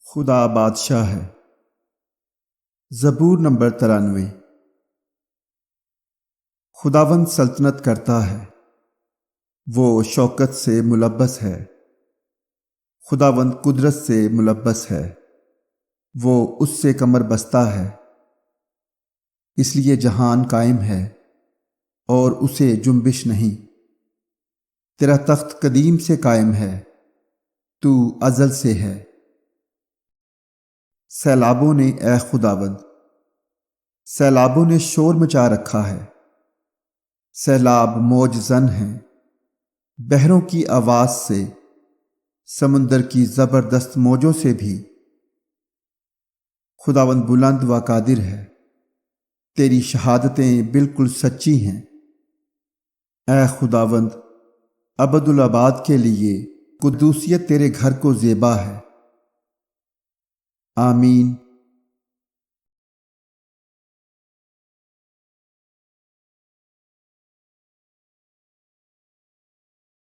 خدا بادشاہ ہے۔ زبور نمبر 93۔ خداوند سلطنت کرتا ہے، وہ شوکت سے ملبس ہے۔ خداوند قدرت سے ملبس ہے، وہ اس سے کمر بستہ ہے۔ اس لیے جہان قائم ہے اور اسے جنبش نہیں۔ تیرا تخت قدیم سے قائم ہے، تو ازل سے ہے۔ سیلابوں نے اے خداوند، سیلابوں نے شور مچا رکھا ہے۔ سیلاب موج زن ہیں، بحروں کی آواز سے، سمندر کی زبردست موجوں سے بھی۔ خداوند بلند و قادر ہے، تیری شہادتیں بالکل سچی ہیں۔ اے خداوند، ابدالآباد کے لیے قدوسیت تیرے گھر کو زیبا ہے۔ آمین۔